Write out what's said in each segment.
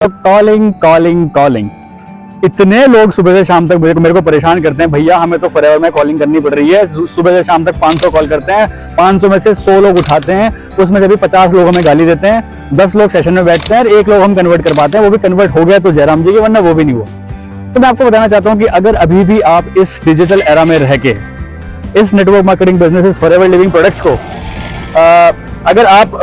Calling calling calling, इतने लोग सुबह से शाम तक मेरे को परेशान करते हैं। भैया हमें तो फॉरएवर में कॉलिंग करनी पड़ रही है, सुबह से शाम तक 500 कॉल करते हैं, 500 में से 100 लोग उठाते हैं, उसमें से भी 50 लोग हमें गाली देते हैं, 10 लोग सेशन में बैठते हैं और 1 लोग हम कन्वर्ट कर पाते हैं, वो भी कन्वर्ट हो गया तो जयराम जी की, वरना वो भी नहीं हुआ। तो मैं आपको बताना चाहता हूँ कि अगर अभी भी आप इस डिजिटल एरा में रह के इस network marketing business forever living products को अगर आप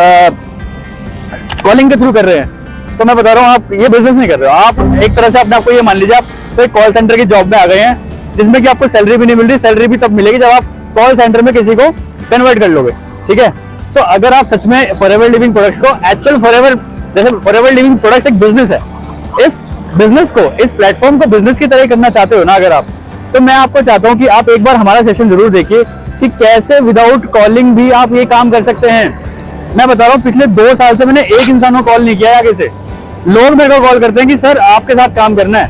कॉलिंग के थ्रू कर रहे हैं तो मैं बता रहा हूँ आप ये बिजनेस नहीं कर रहे हो। आप एक तरह से अपने आपको ये मान लीजिए आप तो एक कॉल सेंटर की जॉब में आ गए हैं जिसमें कि आपको सैलरी भी नहीं मिल रही। सैलरी भी तब मिलेगी जब आप कॉल सेंटर में किसी को कन्वर्ट कर लोगे, ठीक है। सो अगर आप सच में फॉरएवर लिविंग प्रोडक्ट्स को एक्चुअल फॉरएवर, जैसे फॉरएवर लिविंग प्रोडक्ट्स एक बिजनेस है, इस बिजनेस को, इस प्लेटफॉर्म को बिजनेस की तरह करना चाहते हो ना अगर आप, तो मैं आपको चाहता हूँ कि आप एक बार हमारा सेशन जरूर देखिए कि कैसे विदाउट कॉलिंग भी आप ये काम कर सकते हैं। मैं बता रहा हूँ पिछले 2 साल से मैंने एक इंसान को कॉल नहीं किया आगे से। लोग मेरे को कॉल करते हैं कि सर आपके साथ काम करना है।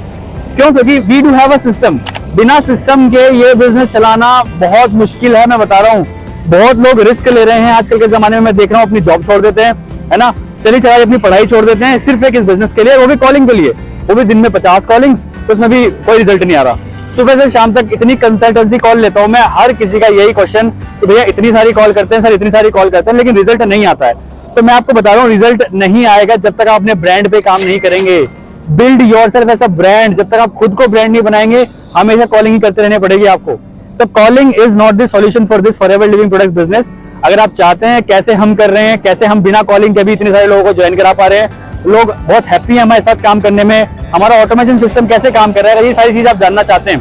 क्यों? क्योंकि we do have a system. बिना सिस्टम के ये बिजनेस चलाना बहुत मुश्किल है। मैं बता रहा हूँ बहुत लोग रिस्क ले रहे हैं आजकल के जमाने में। मैं देख रहा हूँ अपनी जॉब छोड़ देते हैं, है ना, चली चलाई अपनी पढ़ाई छोड़ देते हैं सिर्फ एक इस बिजनेस के लिए, वो भी कॉलिंग के लिए, वो भी दिन में 50 कॉलिंग्स, तो उसमें भी कोई रिजल्ट नहीं आ रहा। सुबह से शाम तक इतनी कंसल्टेंसी कॉल लेता हूं मैं, हर किसी का यही क्वेश्चन कि भैया इतनी सारी कॉल करते हैं सर, इतनी सारी कॉल करते हैं, लेकिन रिजल्ट नहीं आता है। तो मैं आपको बता रहा हूँ रिजल्ट नहीं आएगा जब तक आप अपने ब्रांड पे काम नहीं करेंगे। Build yourself as a brand. जब तक आप खुद को ब्रांड नहीं बनाएंगे हमेशा कॉलिंग ही करते रहने पड़ेगी आपको। तो calling is not the solution for this forever living product business. अगर आप चाहते हैं कैसे हम कर रहे हैं, कैसे हम बिना कॉलिंग के भी इतने सारे लोगों को ज्वाइन करा पा रहे हैं, लोग बहुत हैप्पी है हमारे साथ काम करने में, हमारा ऑटोमेशन सिस्टम कैसे काम कर रहा है, ये सारी चीज आप जानना चाहते हैं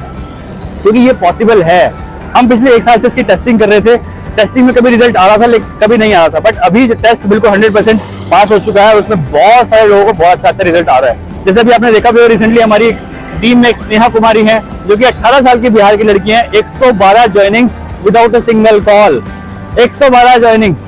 क्योंकि ये पॉसिबल है। हम पिछले 1 साल से इसकी टेस्टिंग कर रहे थे। टेस्टिंग में कभी रिजल्ट आ रहा था लेकिन कभी नहीं आ रहा था, बट अभी टेस्ट बिल्कुल 100% पास हो चुका है और उसमें बहुत सारे लोगों को बहुत अच्छा रिजल्ट आ रहा है। जैसे अभी आपने देखा भी रिसेंटली हमारी टीम में एक स्नेहा कुमारी है जो कि 18 साल की बिहार की लड़की है, 112 joinings without a single call. 112 joinings.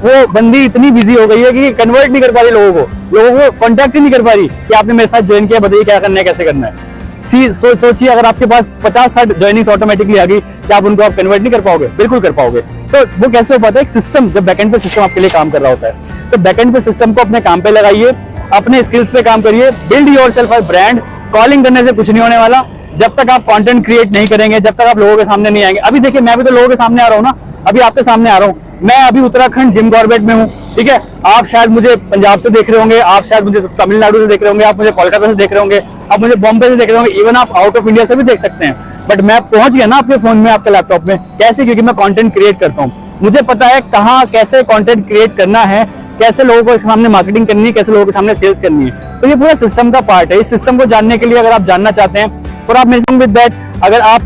वो बंदी इतनी बिजी हो गई है कि कन्वर्ट नहीं कर पा रही लोगों को कॉन्टैक्ट ही नहीं कर पा रही कि आपने मेरे साथ ज्वाइन किया, बताइए क्या करना है, कैसे करना है। सोचिए अगर आपके पास 50-60 ज्वाइनिंग्स ऑटोमेटिकली आ गई, क्या आप उनको आप कन्वर्ट नहीं कर पाओगे? बिल्कुल कर पाओगे। तो वो कैसे हो पाता है? एक सिस्टम, जब बैकएंड पे सिस्टम आपके लिए काम कर रहा होता है, तो बैकएंड पे सिस्टम को अपने काम पे लगाइए, अपने स्किल्स पे काम करिए, build yourself as brand. Calling करने से कुछ नहीं होने वाला जब तक आप कंटेंट क्रिएट नहीं करेंगे, जब तक आप लोगों के सामने नहीं आएंगे। अभी देखिए मैं भी तो लोगों के सामने आ रहा हूँ ना, अभी आपके सामने आ रहा हूँ। मैं अभी उत्तराखंड जिम कॉर्बेट में हूँ, ठीक है। आप शायद मुझे पंजाब से देख रहे होंगे, आप शायद मुझे तमिलनाडु से देख रहे होंगे, आप मुझे कोलकाता से देख रहे होंगे, आप मुझे बॉम्बे से देख रहे होंगे, इवन आप आउट ऑफ इंडिया से भी देख सकते हैं। बट मैं पहुंच गया ना आपके फोन में, आपके लैपटॉप में। कैसे? क्योंकि मैं कंटेंट क्रिएट करता हूँ। मुझे पता है कहाँ कैसे कंटेंट क्रिएट करना है, कैसे लोगों के सामने मार्केटिंग करनी है, कैसे लोगों के सामने सेल्स करनी है। तो ये पूरा सिस्टम का पार्ट है। इस सिस्टम को जानने के लिए अगर आप जानना चाहते हैं और आप मिसिंग विद दैट, अगर आप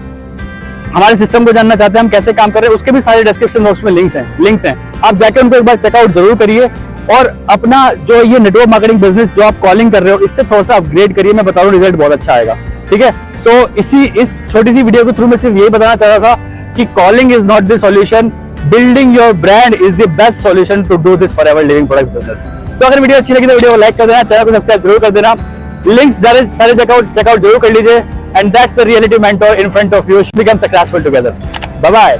हमारे सिस्टम को जानना चाहते हैं हम कैसे काम कर रहे हैं, उसके भी सारे डिस्क्रिप्शन बॉक्स में लिंक्स हैं। आप जाके उनको एक बार चेकआउट जरूर करिए और अपना जो ये नेटवर्क मार्केटिंग बिजनेस जो आप कॉलिंग कर रहे हो इससे थोड़ा सा अपग्रेड करिए। मैं बता रहा हूँ रिजल्ट बहुत अच्छा आएगा, ठीक है। तो इस छोटी सी वीडियो के थ्रू मैं सिर्फ यही बताना चाह रहा था कि calling is not the solution, building your brand is the best solution to do this forever living product business. So अगर वीडियो अच्छी लगी तो वीडियो को लाइक कर देना, चैनल को सब्सक्राइब जरूर कर देना, लिंक्स सारे चेकआउट जरूर कर लीजिए। And that's the reality mentor in front of you, become successful together. Bye bye.